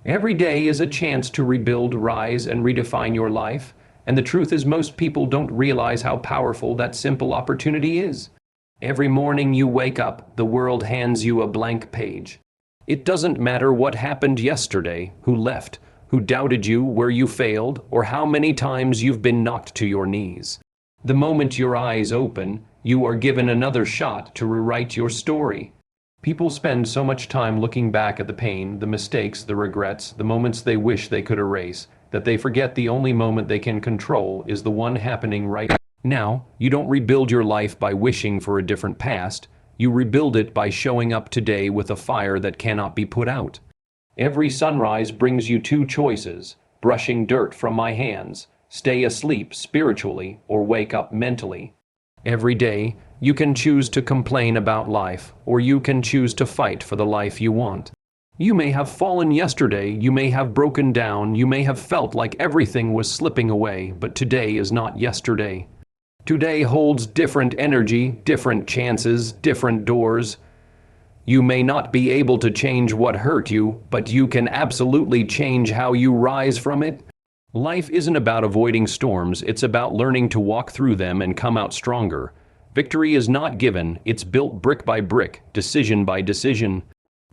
Every day is a chance to rebuild, rise, and redefine your life. And the truth is, most people don't realize how powerful that simple opportunity is. Every morning you wake up, the world hands you a blank page. It doesn't matter what happened yesterday, who left, who doubted you, where you failed, or how many times you've been knocked to your knees. The moment your eyes open, you are given another shot to rewrite your story. People spend so much time looking back at the pain, the mistakes, the regrets, the moments they wish they could erase, that they forget the only moment they can control is the one happening right now. You don't rebuild your life by wishing for a different past. You rebuild it by showing up today with a fire that cannot be put out. Every sunrise brings you two choices: brushing dirt from my hands, stay asleep spiritually, or wake up mentally. Every day, you can choose to complain about life, or you can choose to fight for the life you want. You may have fallen yesterday, you may have broken down, you may have felt like everything was slipping away, but today is not yesterday. Today holds different energy, different chances, different doors. You may not be able to change what hurt you, but you can absolutely change how you rise from it. Life isn't about avoiding storms, it's about learning to walk through them and come out stronger. Victory is not given, it's built brick by brick, decision by decision.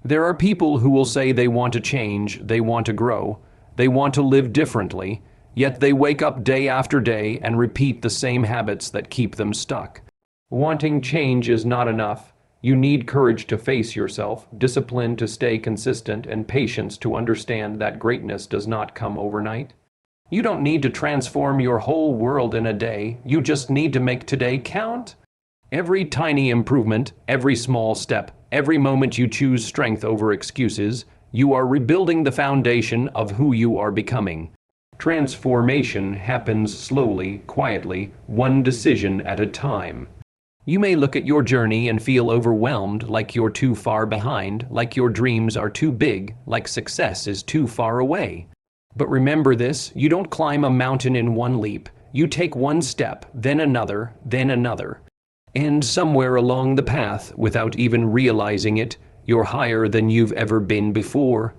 There are people who will say they want to change, they want to grow, they want to live differently, yet they wake up day after day and repeat the same habits that keep them stuck. Wanting change is not enough. You need courage to face yourself, discipline to stay consistent, and patience to understand that greatness does not come overnight. You don't need to transform your whole world in a day, you just need to make today count. Every tiny improvement, every small step, every moment you choose strength over excuses, you are rebuilding the foundation of who you are becoming. Transformation happens slowly, quietly, one decision at a time. You may look at your journey and feel overwhelmed, like you're too far behind, like your dreams are too big, like success is too far away. But remember this, you don't climb a mountain in one leap. You take one step, then another, then another. And somewhere along the path, without even realizing it, you're higher than you've ever been before.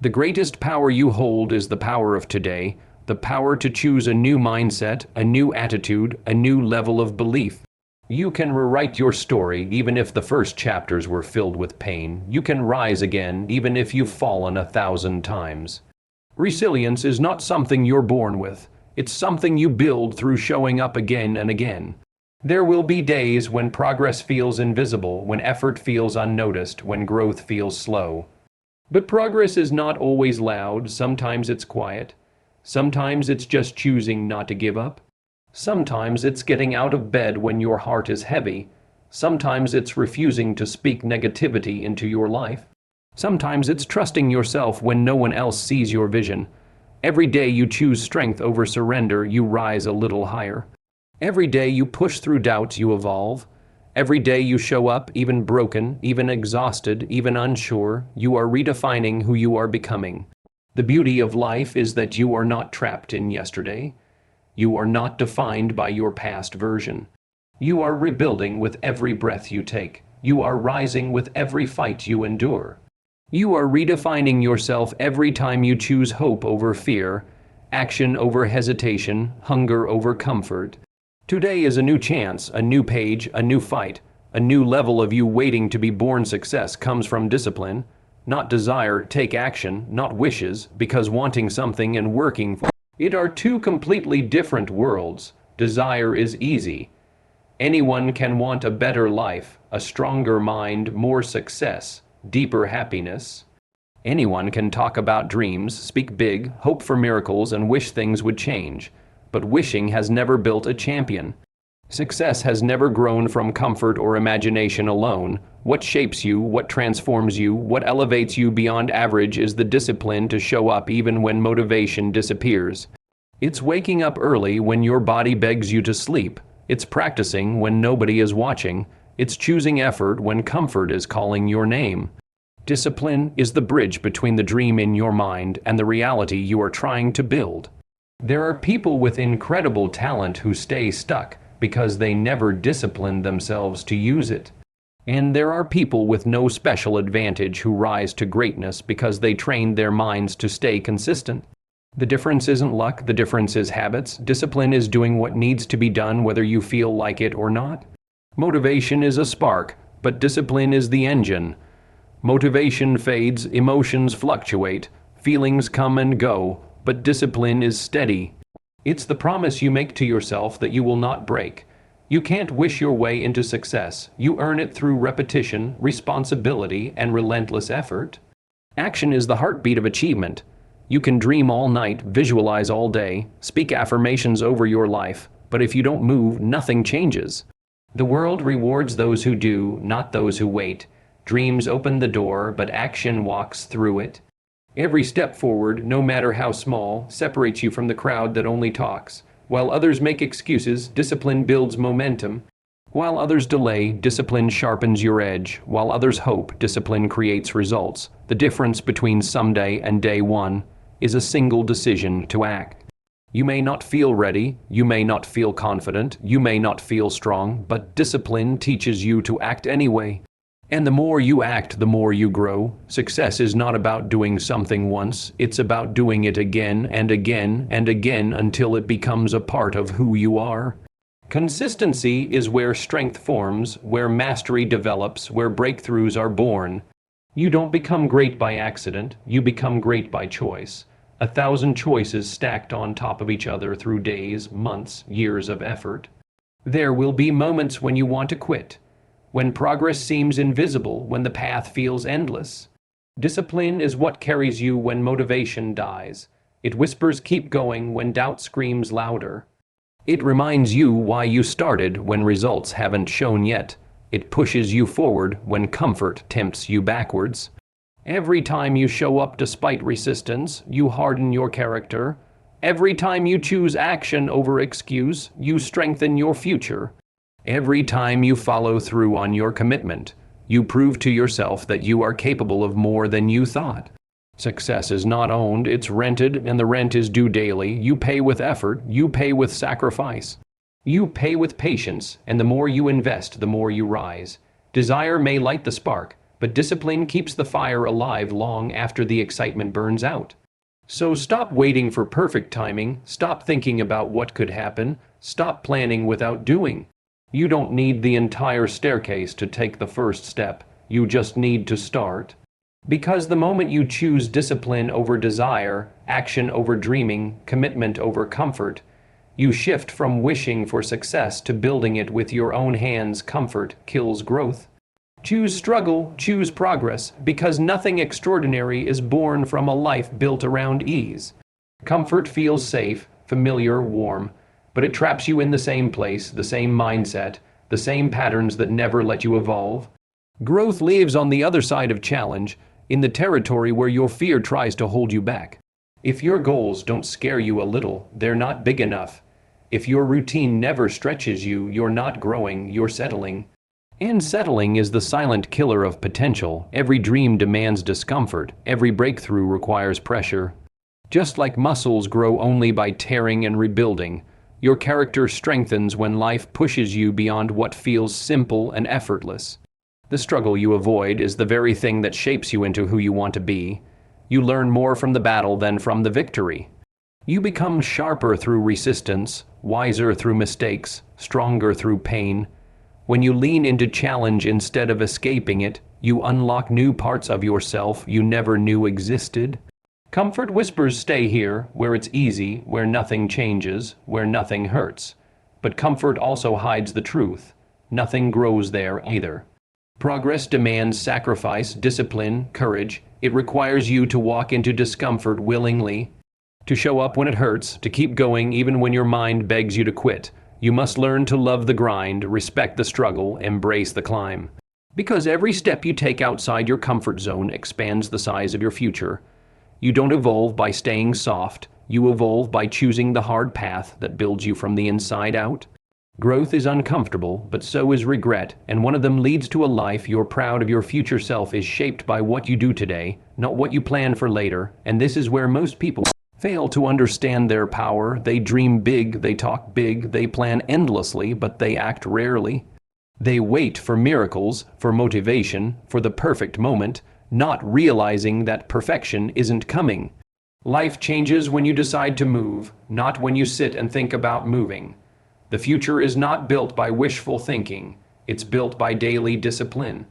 The greatest power you hold is the power of today, the power to choose a new mindset, a new attitude, a new level of belief. You can rewrite your story even if the first chapters were filled with pain. You can rise again even if you've fallen 1,000 times. Resilience is not something you're born with. It's something you build through showing up again and again. There will be days when progress feels invisible, when effort feels unnoticed, when growth feels slow. But progress is not always loud. Sometimes it's quiet. Sometimes it's just choosing not to give up. Sometimes it's getting out of bed when your heart is heavy. Sometimes it's refusing to speak negativity into your life. Sometimes it's trusting yourself when no one else sees your vision. Every day you choose strength over surrender, you rise a little higher. Every day you push through doubts, you evolve. Every day you show up, even broken, even exhausted, even unsure, you are redefining who you are becoming. The beauty of life is that you are not trapped in yesterday. You are not defined by your past version. You are rebuilding with every breath you take. You are rising with every fight you endure. You are redefining yourself every time you choose hope over fear, action over hesitation, hunger over comfort. Today is a new chance, a new page, a new fight. A new level of you waiting to be born. Success comes from discipline, not desire. Take action, not wishes, because wanting something and working for it are two completely different worlds. Desire is easy. Anyone can want a better life, a stronger mind, more success, deeper happiness. Anyone can talk about dreams, speak big, hope for miracles, and wish things would change. But wishing has never built a champion. Success has never grown from comfort or imagination alone. What shapes you, what transforms you, what elevates you beyond average is the discipline to show up even when motivation disappears. It's waking up early when your body begs you to sleep. It's practicing when nobody is watching. It's choosing effort when comfort is calling your name. Discipline is the bridge between the dream in your mind and the reality you are trying to build. There are people with incredible talent who stay stuck because they never disciplined themselves to use it. And there are people with no special advantage who rise to greatness because they trained their minds to stay consistent. The difference isn't luck, the difference is habits. Discipline is doing what needs to be done whether you feel like it or not. Motivation is a spark, but discipline is the engine. Motivation fades, emotions fluctuate, feelings come and go, but discipline is steady. It's the promise you make to yourself that you will not break. You can't wish your way into success. You earn it through repetition, responsibility, and relentless effort. Action is the heartbeat of achievement. You can dream all night, visualize all day, speak affirmations over your life, but if you don't move, nothing changes. The world rewards those who do, not those who wait. Dreams open the door, but action walks through it. Every step forward, no matter how small, separates you from the crowd that only talks. While others make excuses, discipline builds momentum. While others delay, discipline sharpens your edge. While others hope, discipline creates results. The difference between someday and day one is a single decision to act. You may not feel ready, you may not feel confident, you may not feel strong, but discipline teaches you to act anyway. And the more you act, the more you grow. Success is not about doing something once, it's about doing it again and again and again until it becomes a part of who you are. Consistency is where strength forms, where mastery develops, where breakthroughs are born. You don't become great by accident, you become great by choice. 1,000 choices stacked on top of each other through days, months, years of effort. There will be moments when you want to quit, when progress seems invisible, when the path feels endless. Discipline is what carries you when motivation dies. It whispers keep going when doubt screams louder. It reminds you why you started when results haven't shown yet. It pushes you forward when comfort tempts you backwards. Every time you show up despite resistance, you harden your character. Every time you choose action over excuse, you strengthen your future. Every time you follow through on your commitment, you prove to yourself that you are capable of more than you thought. Success is not owned, it's rented, and the rent is due daily. You pay with effort, you pay with sacrifice. You pay with patience, and the more you invest, the more you rise. Desire may light the spark, but discipline keeps the fire alive long after the excitement burns out. So stop waiting for perfect timing, stop thinking about what could happen, stop planning without doing. You don't need the entire staircase to take the first step, you just need to start. Because the moment you choose discipline over desire, action over dreaming, commitment over comfort, you shift from wishing for success to building it with your own hands. Comfort kills growth. Choose struggle, choose progress, because nothing extraordinary is born from a life built around ease. Comfort feels safe, familiar, warm, but it traps you in the same place, the same mindset, the same patterns that never let you evolve. Growth lives on the other side of challenge, in the territory where your fear tries to hold you back. If your goals don't scare you a little, they're not big enough. If your routine never stretches you, you're not growing, you're settling. And settling is the silent killer of potential. Every dream demands discomfort. Every breakthrough requires pressure. Just like muscles grow only by tearing and rebuilding, your character strengthens when life pushes you beyond what feels simple and effortless. The struggle you avoid is the very thing that shapes you into who you want to be. You learn more from the battle than from the victory. You become sharper through resistance, wiser through mistakes, stronger through pain. When you lean into challenge instead of escaping it, you unlock new parts of yourself you never knew existed. Comfort whispers stay here, where it's easy, where nothing changes, where nothing hurts. But comfort also hides the truth. Nothing grows there either. Progress demands sacrifice, discipline, courage. It requires you to walk into discomfort willingly, to show up when it hurts, to keep going even when your mind begs you to quit. You must learn to love the grind, respect the struggle, embrace the climb. Because every step you take outside your comfort zone expands the size of your future. You don't evolve by staying soft, you evolve by choosing the hard path that builds you from the inside out. Growth is uncomfortable, but so is regret, and one of them leads to a life you're proud of. Your future self is shaped by what you do today, not what you plan for later, and this is where most people fail to understand their power. They dream big, they talk big, they plan endlessly, but they act rarely. They wait for miracles, for motivation, for the perfect moment, not realizing that perfection isn't coming. Life changes when you decide to move, not when you sit and think about moving. The future is not built by wishful thinking, it's built by daily discipline.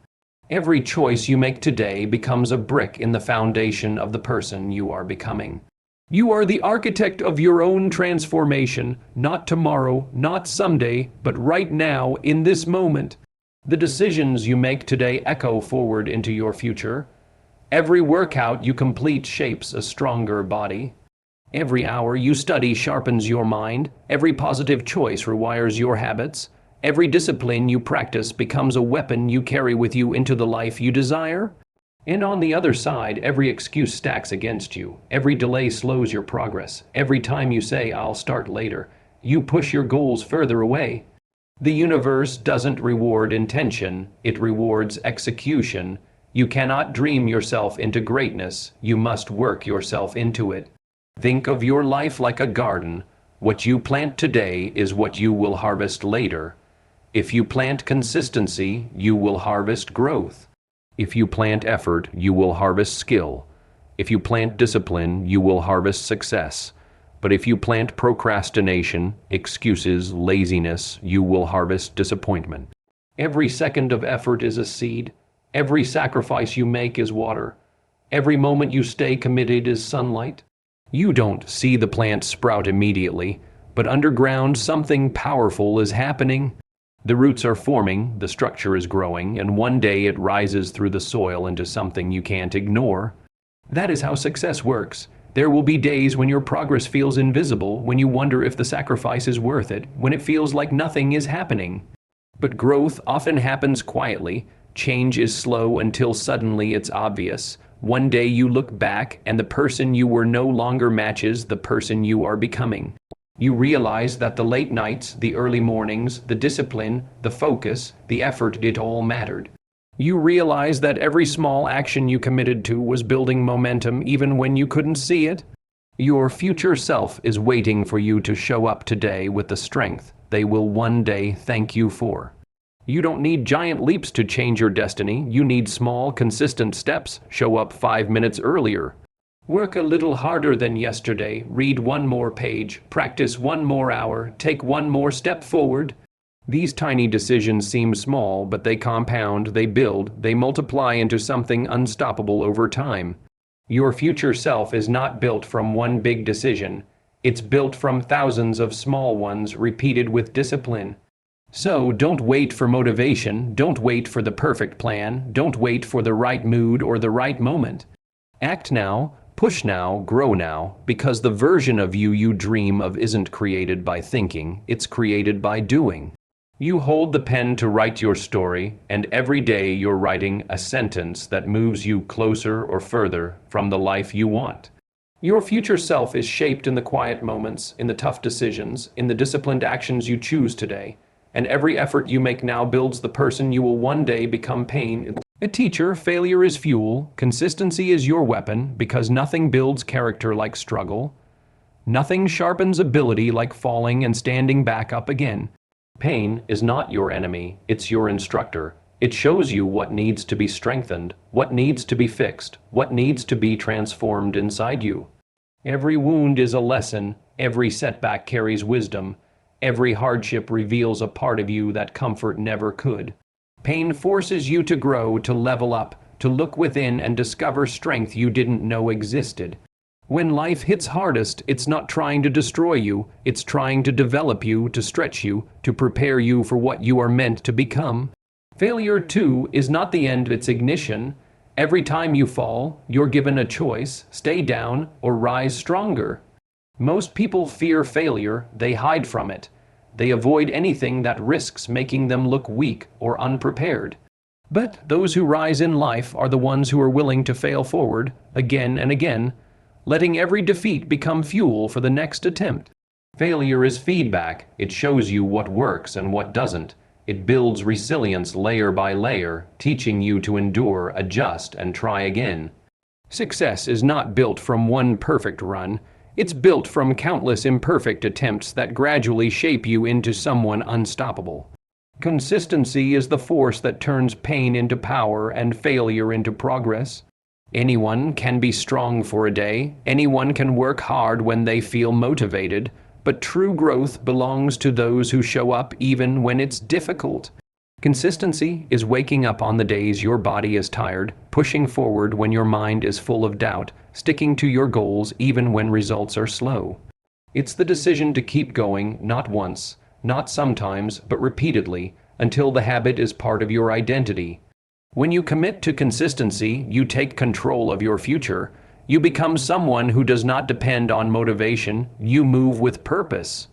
Every choice you make today becomes a brick in the foundation of the person you are becoming. You are the architect of your own transformation, not tomorrow, not someday, but right now, in this moment. The decisions you make today echo forward into your future. Every workout you complete shapes a stronger body. Every hour you study sharpens your mind. Every positive choice rewires your habits. Every discipline you practice becomes a weapon you carry with you into the life you desire. And on the other side, every excuse stacks against you. Every delay slows your progress. Every time you say, "I'll start later," you push your goals further away. The universe doesn't reward intention, it rewards execution. You cannot dream yourself into greatness, you must work yourself into it. Think of your life like a garden. What you plant today is what you will harvest later. If you plant consistency, you will harvest growth. If you plant effort, you will harvest skill. If you plant discipline, you will harvest success. But if you plant procrastination, excuses, laziness, you will harvest disappointment. Every second of effort is a seed. Every sacrifice you make is water. Every moment you stay committed is sunlight. You don't see the plant sprout immediately, but underground something powerful is happening. The roots are forming, the structure is growing, and one day it rises through the soil into something you can't ignore. That is how success works. There will be days when your progress feels invisible, when you wonder if the sacrifice is worth it, when it feels like nothing is happening. But growth often happens quietly. Change is slow until suddenly it's obvious. One day you look back and the person you were no longer matches the person you are becoming. You realize that the late nights, the early mornings, the discipline, the focus, the effort, it all mattered. You realize that every small action you committed to was building momentum even when you couldn't see it. Your future self is waiting for you to show up today with the strength they will one day thank you for. You don't need giant leaps to change your destiny. You need small, consistent steps. Show up 5 minutes earlier. Work a little harder than yesterday. Read one more page. Practice one more hour. Take one more step forward. These tiny decisions seem small, but they compound, they build, they multiply into something unstoppable over time. Your future self is not built from one big decision. It's built from thousands of small ones repeated with discipline. So don't wait for motivation, don't wait for the perfect plan, don't wait for the right mood or the right moment. Act now, push now, grow now, because the version of you dream of isn't created by thinking, it's created by doing. You hold the pen to write your story, and every day you're writing a sentence that moves you closer or further from the life you want. Your future self is shaped in the quiet moments, in the tough decisions, in the disciplined actions you choose today. And every effort you make now builds the person you will one day become. Pain. A teacher, failure is fuel, consistency is your weapon, because nothing builds character like struggle. Nothing sharpens ability like falling and standing back up again. Pain is not your enemy, it's your instructor. It shows you what needs to be strengthened, what needs to be fixed, what needs to be transformed inside you. Every wound is a lesson, every setback carries wisdom. Every hardship reveals a part of you that comfort never could. Pain forces you to grow, to level up, to look within and discover strength you didn't know existed. When life hits hardest, it's not trying to destroy you, it's trying to develop you, to stretch you, to prepare you for what you are meant to become. Failure, too, is not the end, it's ignition. Every time you fall, you're given a choice: stay down or rise stronger. Most people fear failure, they hide from it. They avoid anything that risks making them look weak or unprepared. But those who rise in life are the ones who are willing to fail forward, again and again, letting every defeat become fuel for the next attempt. Failure is feedback. It shows you what works and what doesn't. It builds resilience layer by layer, teaching you to endure, adjust, and try again. Success is not built from one perfect run. It's built from countless imperfect attempts that gradually shape you into someone unstoppable. Consistency is the force that turns pain into power and failure into progress. Anyone can be strong for a day, anyone can work hard when they feel motivated, but true growth belongs to those who show up even when it's difficult. Consistency is waking up on the days your body is tired, pushing forward when your mind is full of doubt, sticking to your goals even when results are slow. It's the decision to keep going, not once, not sometimes, but repeatedly, until the habit is part of your identity. When you commit to consistency, you take control of your future. You become someone who does not depend on motivation, you move with purpose.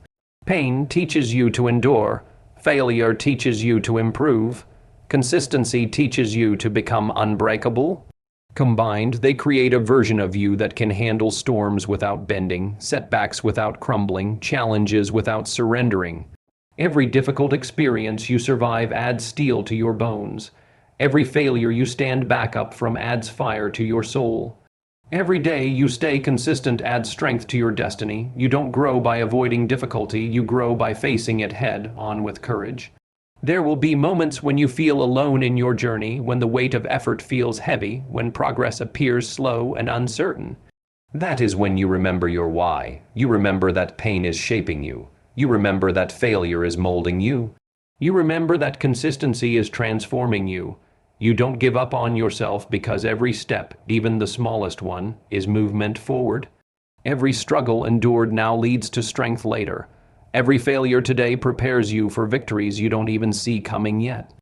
Pain teaches you to endure. Failure teaches you to improve. Consistency teaches you to become unbreakable. Combined, they create a version of you that can handle storms without bending, setbacks without crumbling, challenges without surrendering. Every difficult experience you survive adds steel to your bones. Every failure you stand back up from adds fire to your soul. Every day you stay consistent adds strength to your destiny. You don't grow by avoiding difficulty, you grow by facing it head on with courage. There will be moments when you feel alone in your journey, when the weight of effort feels heavy, when progress appears slow and uncertain. That is when you remember your why. You remember that pain is shaping you. You remember that failure is molding you. You remember that consistency is transforming you. You don't give up on yourself because every step, even the smallest one, is movement forward. Every struggle endured now leads to strength later. Every failure today prepares you for victories you don't even see coming yet.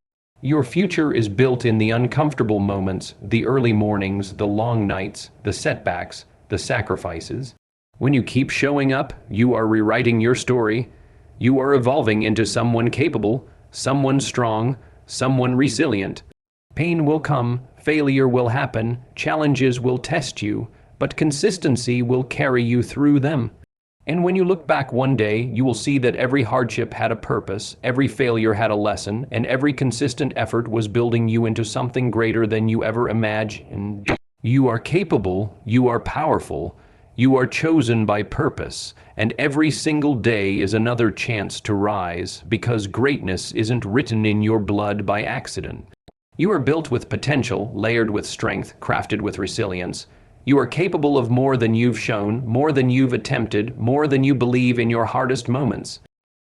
Your future is built in the uncomfortable moments, the early mornings, the long nights, the setbacks, the sacrifices. When you keep showing up, you are rewriting your story. You are evolving into someone capable, someone strong, someone resilient. Pain will come, failure will happen, challenges will test you, but consistency will carry you through them. And when you look back one day, you will see that every hardship had a purpose, every failure had a lesson, and every consistent effort was building you into something greater than you ever imagined. You are capable, you are powerful, you are chosen by purpose, and every single day is another chance to rise, because greatness isn't written in your blood by accident. You are built with potential, layered with strength, crafted with resilience. You are capable of more than you've shown, more than you've attempted, more than you believe in your hardest moments.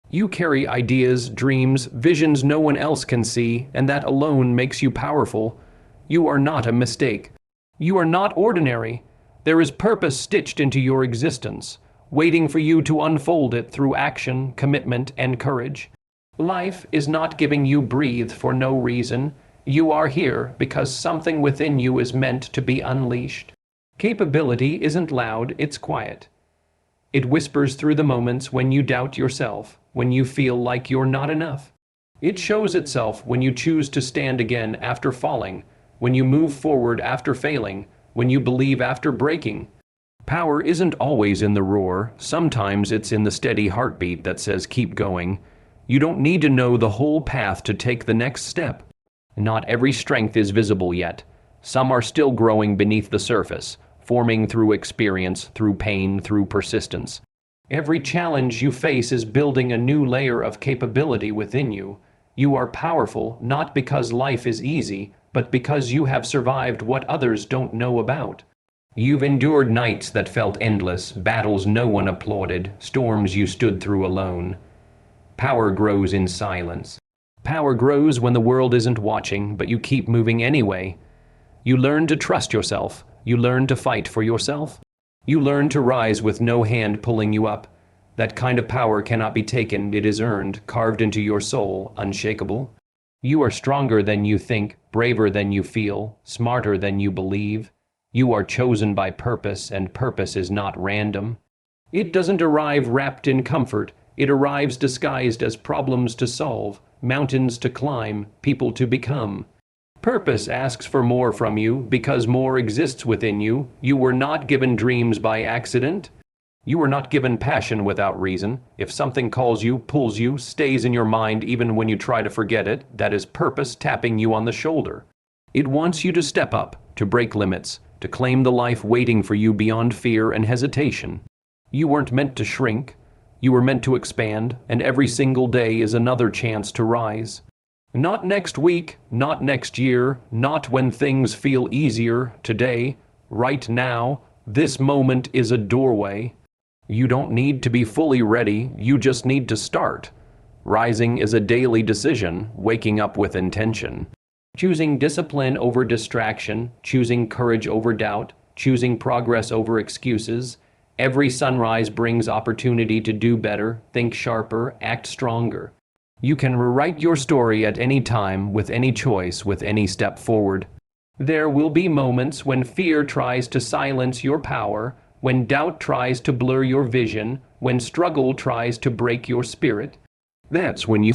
You carry ideas, dreams, visions no one else can see, and that alone makes you powerful. You are not a mistake. You are not ordinary. There is purpose stitched into your existence, waiting for you to unfold it through action, commitment, and courage. Life is not giving you breathe for no reason. You are here because something within you is meant to be unleashed. Capability isn't loud, it's quiet. It whispers through the moments when you doubt yourself, when you feel like you're not enough. It shows itself when you choose to stand again after falling, when you move forward after failing, when you believe after breaking. Power isn't always in the roar, sometimes it's in the steady heartbeat that says keep going. You don't need to know the whole path to take the next step. Not every strength is visible yet. Some are still growing beneath the surface, forming through experience, through pain, through persistence. Every challenge you face is building a new layer of capability within you. You are powerful not because life is easy, but because you have survived what others don't know about. You've endured nights that felt endless, battles no one applauded, storms you stood through alone. Power grows in silence. Power grows when the world isn't watching, but you keep moving anyway. You learn to trust yourself. You learn to fight for yourself. You learn to rise with no hand pulling you up. That kind of power cannot be taken, it is earned, carved into your soul, unshakable. You are stronger than you think, braver than you feel, smarter than you believe. You are chosen by purpose, and purpose is not random. It doesn't arrive wrapped in comfort. It arrives disguised as problems to solve, mountains to climb, people to become. Purpose asks for more from you because more exists within you. You were not given dreams by accident. You were not given passion without reason. If something calls you, pulls you, stays in your mind even when you try to forget it, that is purpose tapping you on the shoulder. It wants you to step up, to break limits, to claim the life waiting for you beyond fear and hesitation. You weren't meant to shrink. You were meant to expand, and every single day is another chance to rise. Not next week, not next year, not when things feel easier. Today, right now, this moment is a doorway. You don't need to be fully ready, you just need to start. Rising is a daily decision, waking up with intention. Choosing discipline over distraction, choosing courage over doubt, choosing progress over excuses. Every sunrise brings opportunity to do better, think sharper, act stronger. You can rewrite your story at any time, with any choice, with any step forward. There will be moments when fear tries to silence your power, when doubt tries to blur your vision, when struggle tries to break your spirit. That's when you